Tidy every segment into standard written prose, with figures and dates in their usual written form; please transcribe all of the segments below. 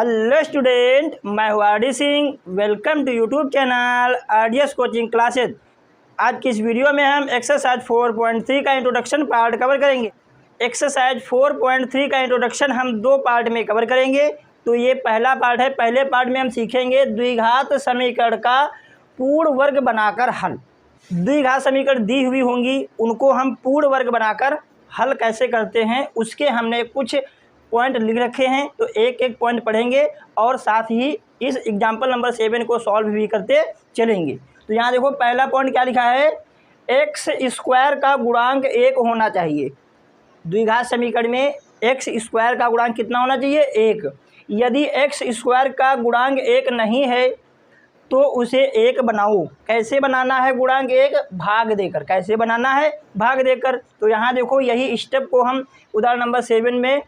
Hello student, मैं हूँ R D Singh. Welcome to YouTube channel RDS coaching classes. आज की इस वीडियो में हम एक्सरसाइज 4.3 का इंट्रोडक्शन पार्ट कवर करेंगे। एक्सरसाइज 4.3 का इंट्रोडक्शन हम दो पार्ट में कवर करेंगे। तो ये पहला पार्ट है। पहले पार्ट में हम सीखेंगे द्विघात समीकरण का पूर्ण वर्ग बनाकर हल। द्विघात समीकरण दी हुई होंगी, उनको हम पूर्ण वर्ग बनाकर हल कैसे करते हैं उसके हमने कुछ पॉइंट लिख रखे हैं। तो एक एक पॉइंट पढ़ेंगे और साथ ही इस एग्जाम्पल नंबर 7 को सॉल्व भी करते चलेंगे। तो यहाँ देखो, पहला पॉइंट क्या लिखा है, एक्स स्क्वायर का गुणांक 1 होना चाहिए। द्विघात समीकरण में एक्स स्क्वायर का गुणांक कितना होना चाहिए, 1। यदि एक्स स्क्वायर का गुणांक 1 नहीं है तो उसे 1 बनाओ। कैसे बनाना है गुणांक 1? भाग देकर। कैसे बनाना है? भाग देकर। तो यहाँ देखो, यही स्टेप को हम उदाहरण नंबर 7 में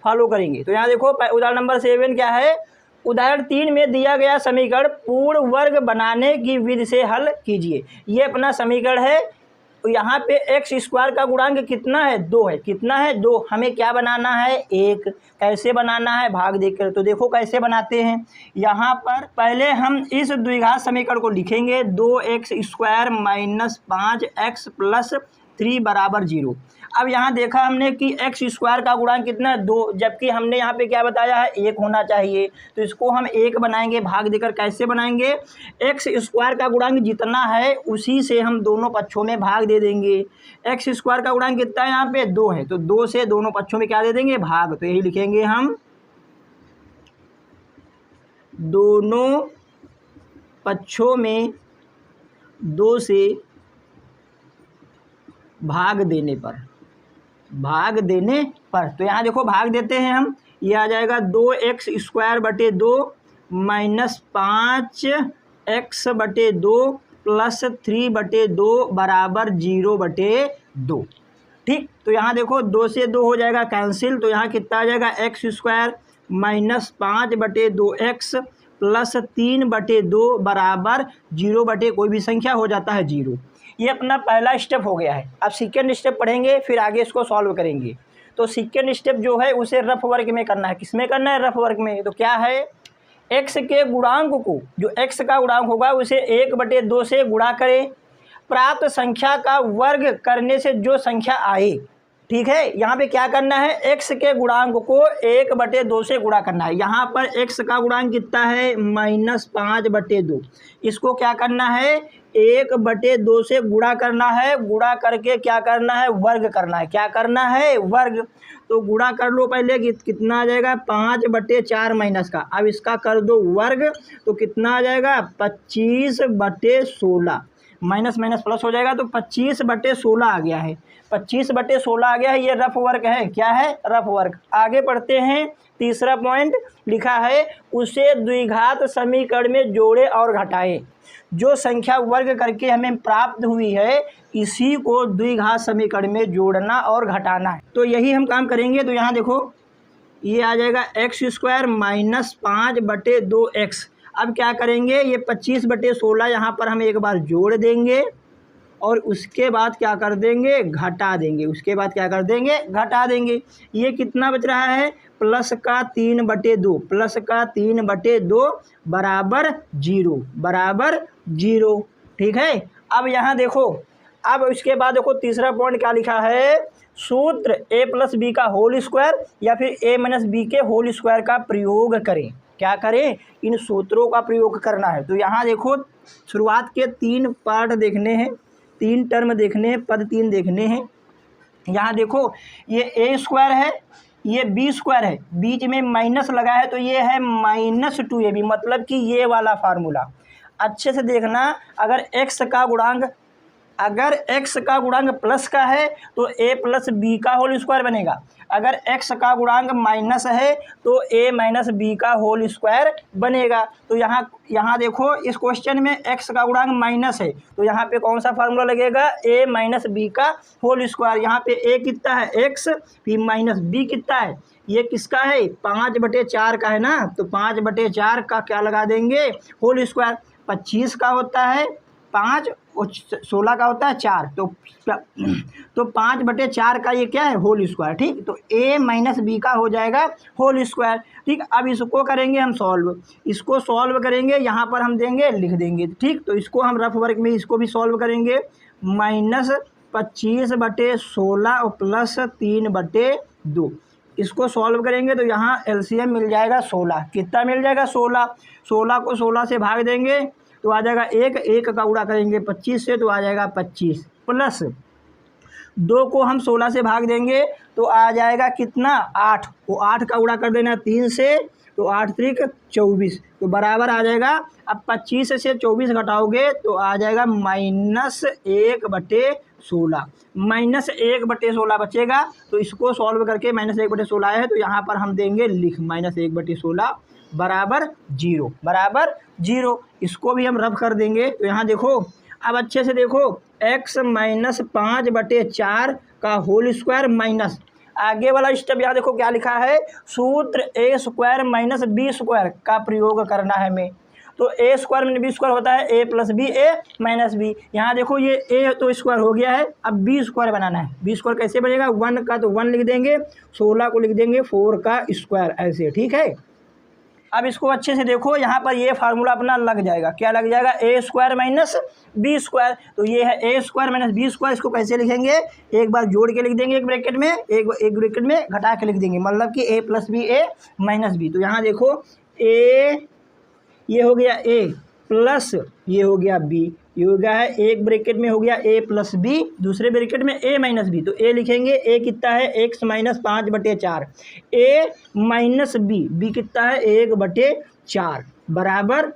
फॉलो करेंगे। तो यहाँ देखो, उदाहरण नंबर 7 क्या है, उदाहरण 3 में दिया गया समीकरण पूर्ण वर्ग बनाने की विधि से हल कीजिए। ये अपना समीकरण है। तो यहाँ पे एक्स स्क्वायर का गुणांक कितना है, 2 है। कितना है, 2। हमें क्या बनाना है, 1। कैसे बनाना है? भाग देकर। तो देखो कैसे बनाते हैं। यहाँ पर पहले हम इस द्विघात समीकरण को लिखेंगे, 2x square minus 5x plus 3 बराबर 0। अब यहाँ देखा हमने कि एक्स स्क्वायर का गुणांक कितना है, 2, जबकि हमने यहाँ पे क्या बताया है, 1 होना चाहिए। तो इसको हम 1 बनाएंगे भाग देकर। कैसे बनाएंगे? एक्स स्क्वायर का गुणांक जितना है उसी से हम दोनों पक्षों में भाग दे देंगे। एक्स स्क्वायर का गुणांक कितना है, यहाँ पे 2 है। तो 2 से दोनों पक्षों में क्या दे देंगे, भाग। तो यही लिखेंगे हम, दोनों पक्षों में 2 से भाग देने पर। तो यहाँ देखो, भाग देते हैं हम। ये आ जाएगा 2x स्क्वायर बटे 2 माइनस 5x बटे 2 प्लस 3 बटे 2 बराबर 0 बटे 2। ठीक। तो यहाँ देखो, 2 से 2 हो जाएगा कैंसिल। तो यहाँ कितना आ जाएगा, एक्स स्क्वायर माइनस 5 बटे 2x प्लस 3 बटे 2 बराबर 0 बटे कोई भी संख्या हो जाता है 0। ये अपना पहला स्टेप हो गया है। अब सेकेंड स्टेप पढ़ेंगे, फिर आगे इसको सॉल्व करेंगे। तो सेकेंड स्टेप जो है उसे रफ वर्ग में करना है। किस में करना है? रफ वर्ग में। तो क्या है, एक्स के गुणांक को, जो एक्स का गुणांक होगा उसे 1/2 से गुणा करें। प्राप्त संख्या का वर्ग करने से जो संख्या आए, ठीक है। यहाँ पे क्या करना है, एक्स के गुणांक को 1/2 से गुणा करना है। यहाँ पर एक्स का गुणांक कितना है, माइनस 5/2। इसको क्या करना है, 1/2 से गुणा करना है। गुणा करके क्या करना है, वर्ग करना है। क्या करना है, वर्ग। तो गुणा कर लो पहले, कितना आ जाएगा, 5/4 माइनस का। अब इसका कर दो वर्ग, तो कितना आ जाएगा, 25/16। माइनस माइनस प्लस हो जाएगा, तो 25/16 आ गया है। 25/16 आ गया है। ये रफ वर्क है। क्या है, रफ वर्क। आगे पढ़ते हैं। तीसरा पॉइंट लिखा है, उसे द्विघात समीकरण में जोड़े और घटाएं। जो संख्या वर्ग करके हमें प्राप्त हुई है, इसी को द्विघात समीकरण में जोड़ना और घटाना है। तो यही हम काम करेंगे। तो यहाँ देखो, ये आ जाएगा एक्स स्क्वायर माइनस 5/2x। अब क्या करेंगे, ये 25/16 यहाँ पर हम एक बार जोड़ देंगे और उसके बाद क्या कर देंगे, घटा देंगे। उसके बाद क्या कर देंगे, घटा देंगे। ये कितना बच रहा है, प्लस का 3/2। प्लस का 3/2 बराबर 0, बराबर 0। ठीक है। अब यहाँ देखो, अब इसके बाद देखो तीसरा पॉइंट क्या लिखा है, सूत्र a + b का होल स्क्वायर या फिर a - b के होल स्क्वायर का प्रयोग करें। क्या करें, इन सूत्रों का प्रयोग करना है। तो यहाँ देखो, शुरुआत के 3 पार्ट देखने हैं, 3 टर्म देखने हैं, पद 3 देखने हैं। यहाँ देखो, ये a स्क्वायर है, ये b स्क्वायर है, बीच में माइनस लगा है, तो ये है -2ab, मतलब कि ये वाला फार्मूला। अच्छे से देखना, अगर x का गुणांक प्लस का है तो a + b का होल स्क्वायर बनेगा। अगर x का गुणांक माइनस है तो a - b का होल स्क्वायर बनेगा। तो यहाँ देखो, इस क्वेश्चन में x का गुणांक माइनस है, तो यहाँ पे कौन सा फार्मूला लगेगा, a - b का होल स्क्वायर। यहाँ पे a कितना है, x, फिर माइनस b कितना है, ये किसका है, 5/4 का है ना। तो 5/4 का क्या लगा देंगे, होल स्क्वायर। 25 का होता है 5 और 16 का होता है 4, तो 5/4 का ये क्या है होल स्क्वायर। ठीक, तो a माइनस बी का हो जाएगा होल स्क्वायर। ठीक, अब इसको करेंगे हम सॉल्व, इसको सॉल्व करेंगे, यहाँ पर हम देंगे लिख देंगे। ठीक, तो इसको हम रफ वर्क में इसको भी सॉल्व करेंगे, -25/16 और +3/2 इसको सॉल्व करेंगे तो यहाँ एलसीएम मिल जाएगा 16। कितना मिल जाएगा 16। 16 को 16 से भाग देंगे तो आ जाएगा 1 का गुणा करेंगे 25 से तो आ जाएगा 25, प्लस 2 को हम 16 से भाग देंगे तो आ जाएगा कितना 8, वो 8 का गुणा कर देना 3 से तो 8 त्रिक 24 तो बराबर आ जाएगा। अब 25 से 24 घटाओगे तो आ जाएगा -1/16, -1/16 बचेगा। तो इसको सॉल्व करके -1/16 है तो यहाँ पर हम देंगे लिख -1/16 बराबर 0। इसको भी हम रफ कर देंगे तो यहाँ देखो, अब अच्छे से देखो, x - 5/4 का होल स्क्वायर माइनस, आगे वाला स्टेप यहाँ देखो क्या लिखा है, सूत्र a² - b² का प्रयोग करना है हमें। तो a² - b² होता है a + b a - b। यहाँ देखो ये a तो स्क्वायर हो गया है, अब b² बनाना है। b² कैसे बनेगा, 1 का तो 1 लिख देंगे, 16 को लिख देंगे 4 का स्क्वायर, ऐसे। ठीक है, अब इसको अच्छे से देखो, यहाँ पर ये फार्मूला अपना लग जाएगा, क्या लग जाएगा, a² - b²। तो ये है a² - b²। इसको कैसे लिखेंगे, एक बार जोड़ के लिख देंगे एक ब्रैकेट में, एक ब्रैकेट में घटा के लिख देंगे, मतलब कि a + b a - b। तो यहाँ देखो a ये हो गया a प्लस ये हो गया b, ये हो गया है, एक ब्रैकेट में हो गया a + b, दूसरे ब्रैकेट में a - b। तो a लिखेंगे, a कितना है x - 5/4, a - b कितना है 1/4 बराबर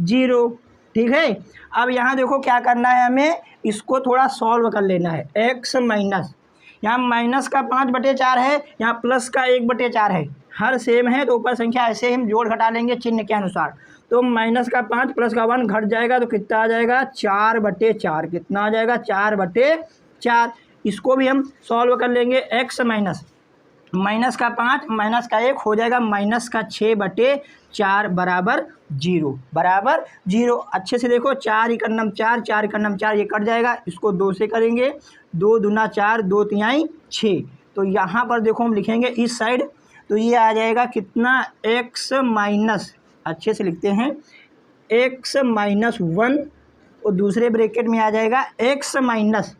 0। ठीक है, अब यहाँ देखो क्या करना है हमें, इसको थोड़ा सॉल्व कर लेना है। x माइनस, यहाँ माइनस का 5/4 है, यहाँ प्लस का 1/4 है, हर सेम है तो ऊपर संख्या ऐसे हम जोड़ घटा लेंगे चिन्ह के अनुसार। तो माइनस का 5 प्लस का 1 घट जाएगा तो कितना आ जाएगा 4/4, कितना आ जाएगा 4/4। इसको भी हम सॉल्व कर लेंगे, x माइनस का 5 माइनस का 1 हो जाएगा -6/4 बराबर 0। अच्छे से देखो, 4 × 4, 4 × 4 ये कट जाएगा, इसको 2 से करेंगे, 2 दूना 4, 2 तिहाई 6। तो यहाँ पर देखो हम लिखेंगे इस साइड, तो ये आ जाएगा कितना x माइनस, अच्छे से लिखते हैं, x - 1 और दूसरे ब्रैकेट में आ जाएगा x माइनस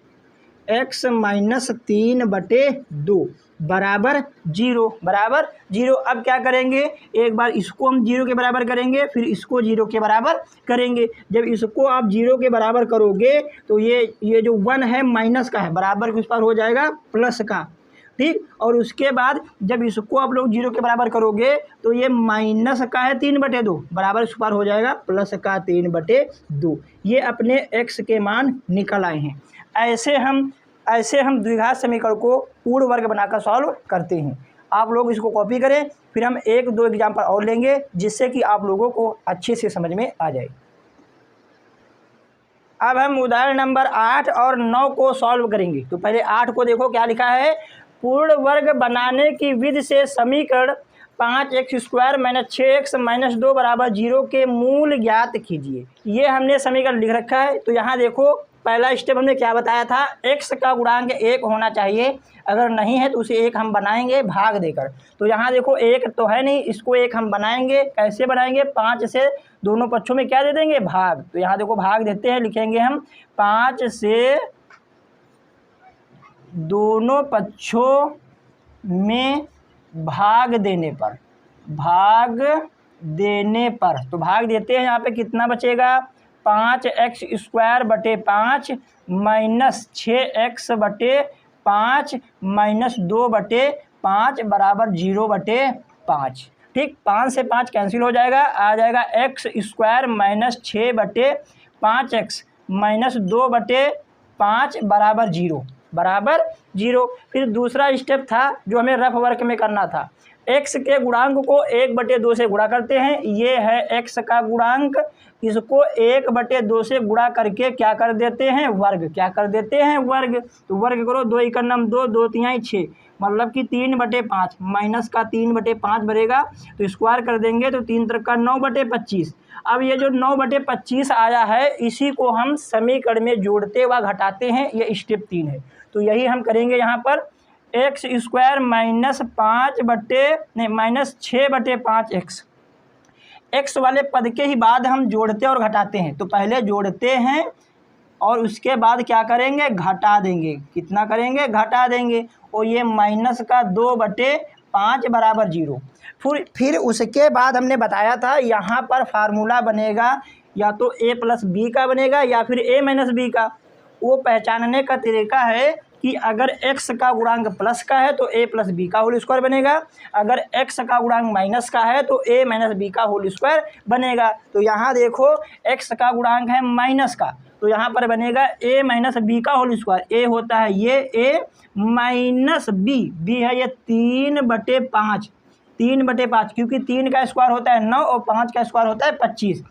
3/2 बराबर 0। अब क्या करेंगे, एक बार इसको हम 0 के बराबर करेंगे, फिर इसको 0 के बराबर करेंगे। जब इसको आप 0 के बराबर करोगे तो ये जो 1 है माइनस का है, बराबर किस पर हो जाएगा प्लस का। ठीक, और उसके बाद जब इसको आप लोग 0 के बराबर करोगे तो ये माइनस का है 3/2 बराबर इस पर हो जाएगा प्लस का 3/2। ये अपने x के मान निकल आए हैं। ऐसे हम द्विघात समीकरण को पूर्ण वर्ग बनाकर सॉल्व करते हैं। आप लोग इसको कॉपी करें, फिर हम 1-2 एग्जाम्पल और लेंगे जिससे कि आप लोगों को अच्छे से समझ में आ जाए। अब हम उदाहरण नंबर 8 और 9 को सॉल्व करेंगे। तो पहले 8 को देखो क्या लिखा है, पूर्ण वर्ग बनाने की विधि से समीकरण 5x² - 6x - 2 बराबर 0 के मूल ज्ञात कीजिए। ये हमने समीकरण लिख रखा है। तो यहाँ देखो, पहला स्टेप हमने क्या बताया था, x का गुणांक 1 होना चाहिए, अगर नहीं है तो उसे 1 हम बनाएंगे भाग देकर। तो यहाँ देखो 1 तो है नहीं, इसको 1 हम बनाएंगे। कैसे बनाएंगे, 5 से दोनों पक्षों में क्या दे देंगे भाग। तो यहाँ देखो भाग देते हैं, लिखेंगे हम 5 से दोनों पक्षों में भाग देने पर, तो भाग देते हैं। यहाँ पे कितना बचेगा, 5x² बटे 5 माइनस 6x/5 माइनस 2/5 बराबर 0/5। ठीक, 5 से 5 कैंसिल हो जाएगा, आ जाएगा x² माइनस 6/5x माइनस 2/5 बराबर 0। फिर दूसरा स्टेप था जो हमें रफ वर्क में करना था, x के गुणांक को 1/2 से गुणा करते हैं। ये है x का गुणांक, इसको 1/2 से गुणा करके क्या कर देते हैं वर्ग, तो वर्ग करो, 2 × 2, 2 तिहाई 6 मतलब कि 3/5 माइनस का 3/5 बनेगा, तो स्क्वायर कर देंगे तो 3 3 का 9/25। अब ये जो 9/25 आया है इसी को हम समीकरण में जोड़ते व घटाते हैं, ये स्टेप 3 है। तो यही हम करेंगे यहाँ पर एक्स स्क्वायर माइनस 6/5 एक्स वाले पद के ही बाद हम जोड़ते और घटाते हैं। तो पहले जोड़ते हैं और उसके बाद क्या करेंगे, घटा देंगे। कितना करेंगे, घटा देंगे। और ये माइनस का 2/5 बराबर 0। फिर उसके बाद हमने बताया था यहाँ पर फार्मूला बनेगा या तो a प्लस बी का बनेगा या फिर a माइनस बी का। वो पहचानने का तरीका है कि अगर x का गुणांक प्लस का है तो a प्लस बी का होल स्क्वायर बनेगा, अगर x का गुणांक माइनस का है तो a माइनस बी का होल स्क्वायर बनेगा। तो यहाँ देखो x का गुणांक है माइनस का, तो यहाँ पर बनेगा a माइनस बी का होल स्क्वायर। a होता है ये a माइनस b है ये 3/5 क्योंकि 3 का स्क्वायर होता है 9 और 5 का स्क्वायर होता है 25।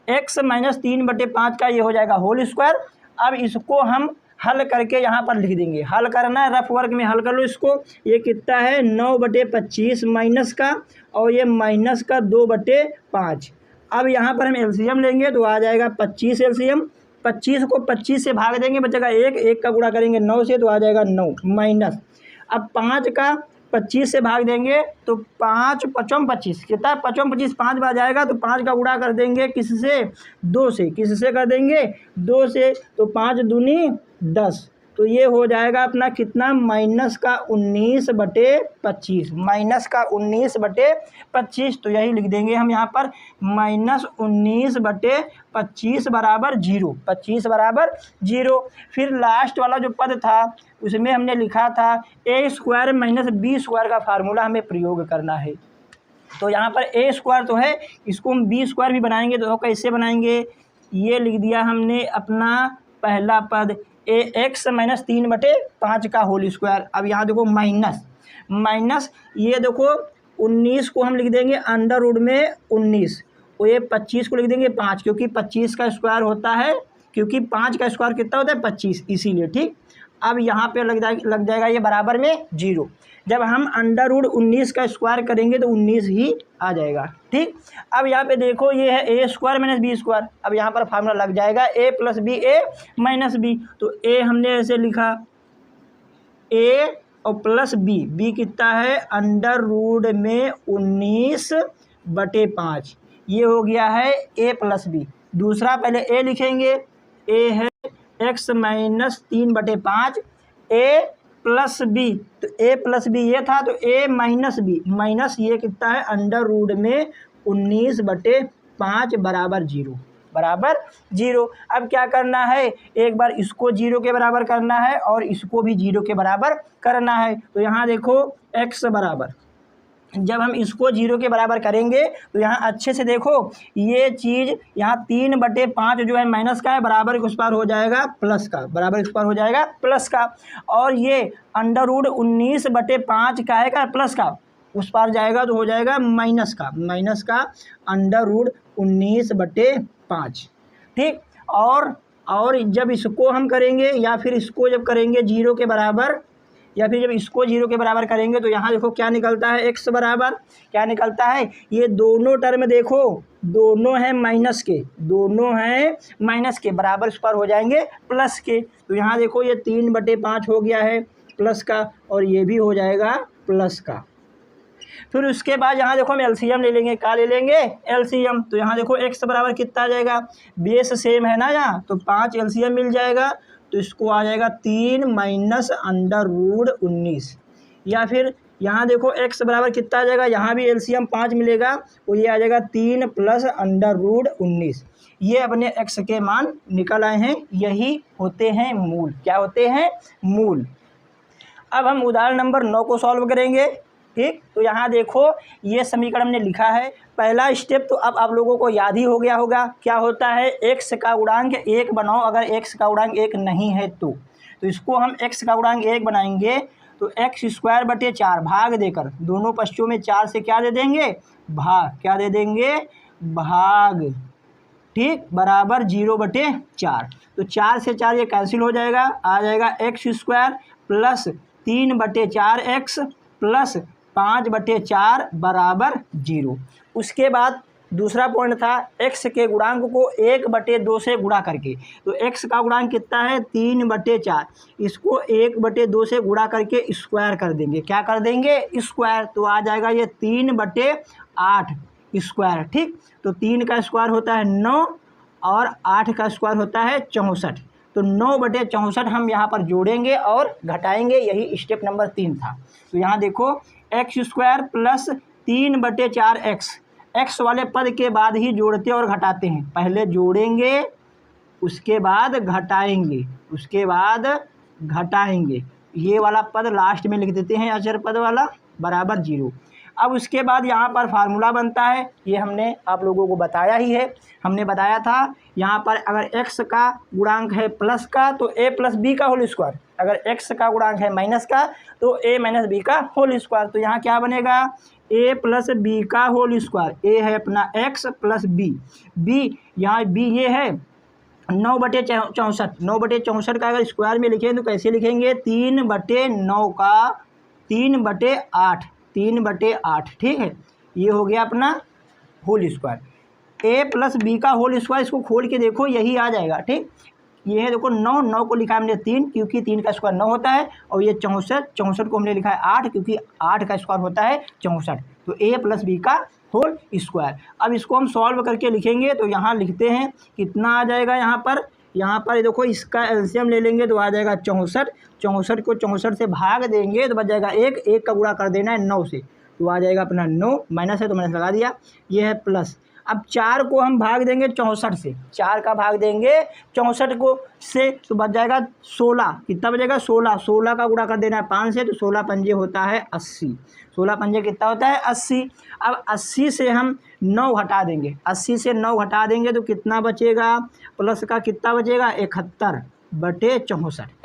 x माइनस 3/5 का ये हो जाएगा होल स्क्वायर। अब इसको हम हल करके यहाँ पर लिख देंगे। हल करना है, रफ वर्क में हल कर लो इसको। ये कितना है 9/25 माइनस का और ये माइनस का 2/5। अब यहाँ पर हम एलसीएम लेंगे तो आ जाएगा 25 एलसीएम। 25 को 25 से भाग देंगे, बचेगा 1 का गुणा करेंगे 9 से तो आ जाएगा 9 माइनस। अब 5 का 25 से भाग देंगे तो 5 5 25 कितना 5 25 5 बार जाएगा तो 5 का गुणा कर देंगे किससे, 2 से। किससे कर देंगे, 2 से। तो 5 दूनी 10। तो ये हो जाएगा अपना कितना माइनस का 19/25 माइनस का 19/25। तो यही लिख देंगे हम यहाँ पर माइनस 19/25 बराबर 0। 25 बराबर 0। फिर लास्ट वाला जो पद था उसमें हमने लिखा था a square minus B square का फार्मूला हमें प्रयोग करना है। तो यहाँ पर a स्क्वायर तो है, इसको हम b स्क्वायर भी बनाएंगे। तो कैसे बनाएंगे, ये लिख दिया हमने अपना पहला पद x माइनस 3/5 का होल स्क्वायर। अब यहाँ देखो माइनस ये देखो 19 को हम लिख देंगे अंडर रूट में 19 और ये 25 को लिख देंगे 5 क्योंकि 25 का स्क्वायर होता है, क्योंकि 5 का स्क्वायर कितना होता है 25 इसीलिए। ठीक, अब यहाँ पे लग जाएगा ये बराबर में 0। जब हम अंडर रूट 19 का स्क्वायर करेंगे तो 19 ही आ जाएगा। ठीक, अब यहाँ पे देखो ये है a square minus B square. अब यहाँ पर फार्मूला लग जाएगा a plus B a minus B. तो a हमने ऐसे लिखा a और प्लस b कितना है अंडर रूट में 19/5। ये हो गया है a प्लस बी। दूसरा पहले a लिखेंगे, a है x minus 3/5 a plus B. तो a प्लस बी ये था तो a माइनस बी माइनस ये कितना है अंडर रूट में 19/5 बराबर 0। अब क्या करना है, एक बार इसको 0 के बराबर करना है और इसको भी 0 के बराबर करना है। तो यहाँ देखो x बराबर, जब हम इसको 0 के बराबर करेंगे तो यहाँ अच्छे से देखो ये चीज़ यहाँ 3/5 जो है माइनस का है बराबर उस पार हो जाएगा प्लस का, बराबर उस पार हो जाएगा प्लस का। और ये अंडर रूट 19/5 का है का प्लस का उस पार जाएगा तो हो जाएगा माइनस का अंडर रूट 19/5। ठीक, और जब इसको हम करेंगे या फिर इसको जब करेंगे 0 के बराबर या फिर जब इसको 0 के बराबर करेंगे तो यहाँ देखो क्या निकलता है, x बराबर क्या निकलता है, ये दोनों टर्म देखो दोनों हैं माइनस के बराबर इस पर हो जाएंगे प्लस के। तो यहाँ देखो ये 3/5 हो गया है प्लस का और ये भी हो जाएगा प्लस का। फिर उसके बाद यहाँ देखो हम एलसीएम ले लेंगे। क्या ले लेंगे, एलसीएम। तो यहाँ देखो x बराबर कितना आ जाएगा, बेस सेम है ना यहाँ, तो 5 एलसीएम मिल जाएगा। तो इसको आ जाएगा 3 माइनस अंडर रूट 19। या फिर यहाँ देखो x बराबर कितना आ जाएगा, यहाँ भी एलसीएम 5 मिलेगा और ये आ जाएगा 3 प्लस अंडर रूट 19। ये अपने x के मान निकल आए हैं, यही होते हैं मूल। क्या होते हैं, मूल। अब हम उदाहरण नंबर 9 को सॉल्व करेंगे। ठीक, तो यहाँ देखो ये समीकरण हमने लिखा है। पहला स्टेप तो अब आप लोगों को याद ही हो गया होगा, क्या होता है x का गुणांक 1 बनाओ अगर x का गुणांक 1 नहीं है तो इसको हम x का गुणांक 1 बनाएंगे तो x²/4 भाग देकर दोनों पक्षों में 4 से क्या दे देंगे, भाग। क्या दे देंगे, भाग। ठीक, बराबर 0/4। तो 4 से 4 ये कैंसिल हो जाएगा, आ जाएगा x² प्लस 3/4x प्लस 5/4 बराबर 0। उसके बाद दूसरा पॉइंट था x के गुणांक को 1/2 से गुणा करके। तो x का गुणांक कितना है 3/4, इसको 1/2 से गुणा करके स्क्वायर कर देंगे। क्या कर देंगे स्क्वायर, तो आ जाएगा ये 3/8 स्क्वायर। ठीक, तो 3 का स्क्वायर होता है 9 और 8 का स्क्वायर होता है 64। तो 9/64 हम यहाँ पर जोड़ेंगे और घटाएंगे, यही स्टेप नंबर 3 था। तो यहाँ देखो x² प्लस 3/4x, x वाले पद के बाद ही जोड़ते और घटाते हैं। पहले जोड़ेंगे उसके बाद घटाएंगे, उसके बाद घटाएंगे, ये वाला पद लास्ट में लिख देते हैं अचर पद वाला बराबर 0। अब उसके बाद यहाँ पर फार्मूला बनता है, ये हमने आप लोगों को बताया ही है। हमने बताया था यहाँ पर अगर x का गुणांक है प्लस का तो a प्लस बी का होल स्क्वायर, अगर x का गुणांक है माइनस का तो a माइनस बी का होल स्क्वायर। तो यहाँ क्या बनेगा a प्लस बी का होल स्क्वायर। a है अपना x प्लस b, b यहाँ b ये है 9/64। 9/64 का अगर स्क्वायर में लिखें तो कैसे लिखेंगे 3/9 का 3/8, 3/8। ठीक है, ये हो गया अपना whole square. a plus B का होल स्क्वायर, इसको खोल के देखो यही आ जाएगा। ठीक, ये है देखो 9 को लिखा है हमने 3 क्योंकि 3 का स्क्वायर 9 होता है, और ये 64 को हमने लिखा है 8 क्योंकि 8 का स्क्वायर होता है 64। तो a प्लस बी का होल स्क्वायर। अब इसको हम सॉल्व करके लिखेंगे, तो यहाँ लिखते हैं कितना आ जाएगा। यहाँ पर देखो इसका एलसीएम ले लेंगे तो आ जाएगा 64। 64 को 64 से भाग देंगे तो बच जाएगा 1 का गुणा कर देना है 9 से, तो आ जाएगा अपना 9, माइनस है तो माइनस लगा दिया, ये है प्लस। अब 4 को हम भाग देंगे 64 से, 4 का भाग देंगे 64 को से तो बच जाएगा 16। कितना बचेगा 16, 16 का गुणा कर देना है 5 से, तो 16 पंजे होता है 80। 16 पंजे कितना होता है 80। अब 80 से हम 9 हटा देंगे, 80 से 9 हटा देंगे तो कितना बचेगा, प्लस का कितना बचेगा 71/64,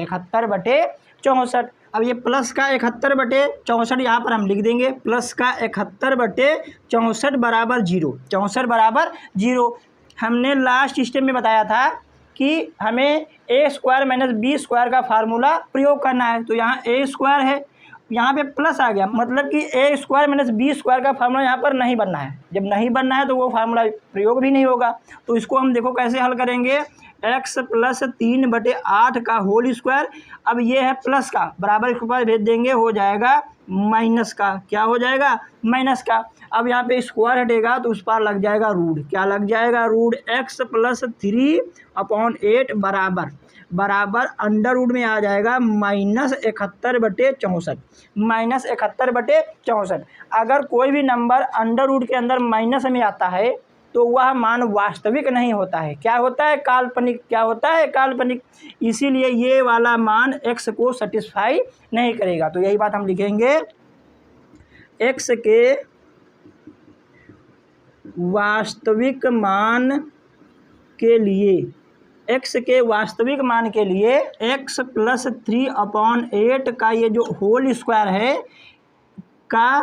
71/64। अब ये प्लस का 71/64 यहाँ पर हम लिख देंगे, प्लस का 71/64 बराबर 0, 64 बराबर 0। हमने लास्ट स्टेप में बताया था कि हमें a² माइनस b² का फार्मूला प्रयोग करना है। तो यहाँ a² है, यहाँ पे प्लस आ गया, मतलब कि a² माइनस b² का फार्मूला यहाँ पर नहीं बनना है। जब नहीं बनना है तो वो फार्मूला प्रयोग भी नहीं होगा। तो इसको हम देखो कैसे हल करेंगे, x प्लस 3/8 का होल स्क्वायर। अब ये है प्लस का, बराबर के ऊपर भेज देंगे, हो जाएगा माइनस का। क्या हो जाएगा माइनस का। अब यहाँ पे स्क्वायर हटेगा तो उस पर लग जाएगा रूट। क्या लग जाएगा रूट, x प्लस 3/8 बराबर अंडर रूट में आ जाएगा -71/64, -71/64। अगर कोई भी नंबर अंडर रूट के अंदर माइनस में आता है तो वह मान वास्तविक नहीं होता है, क्या होता है काल्पनिक। क्या होता है काल्पनिक, इसीलिए ये वाला मान x को सेटिस्फाई नहीं करेगा। तो यही बात हम लिखेंगे, x के वास्तविक मान के लिए, x के वास्तविक मान के लिए x प्लस 3/8 का ये जो होल स्क्वायर है का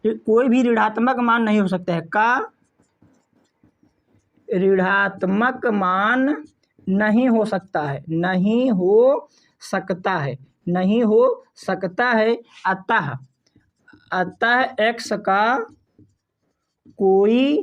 कोई भी ऋणात्मक मान नहीं हो सकता है, का ऋणात्मक मान नहीं हो सकता है, नहीं हो सकता है, नहीं हो सकता है। अतः x का कोई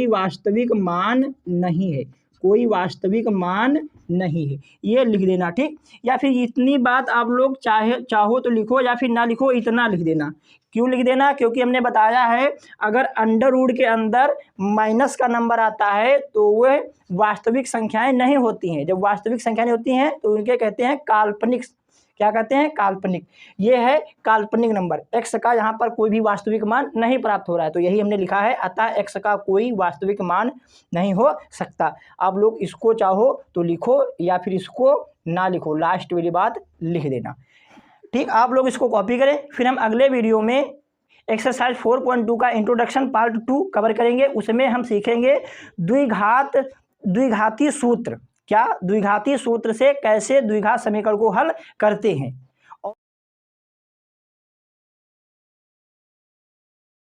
वास्तविक मान नहीं है, कोई वास्तविक मान नहीं है, ये लिख देना। ठीक, या फिर इतनी बात आप लोग चाहो तो लिखो या फिर ना लिखो, इतना लिख देना। क्यों लिख देना, क्योंकि हमने बताया है अगर अंडर रूट के अंदर माइनस का नंबर आता है तो वह वास्तविक संख्याएं नहीं होती हैं। जब वास्तविक संख्याएं होती हैं तो उनके कहते हैं काल्पनिक। क्या कहते हैं काल्पनिक। ये है काल्पनिक नंबर, x का यहाँ पर कोई भी वास्तविक मान नहीं प्राप्त हो रहा है। तो यही हमने लिखा है, अतः x का कोई वास्तविक मान नहीं हो सकता। आप लोग इसको चाहो तो लिखो या फिर इसको ना लिखो, लास्ट वाली बात लिख देना। ठीक, आप लोग इसको कॉपी करें। फिर हम अगले वीडियो में एक्सरसाइज 4.2 का इंट्रोडक्शन पार्ट 2 कवर करेंगे। उसमें हम सीखेंगे द्विघाती सूत्र। क्या, द्विघाती सूत्र से कैसे द्विघात समीकरण को हल करते हैं।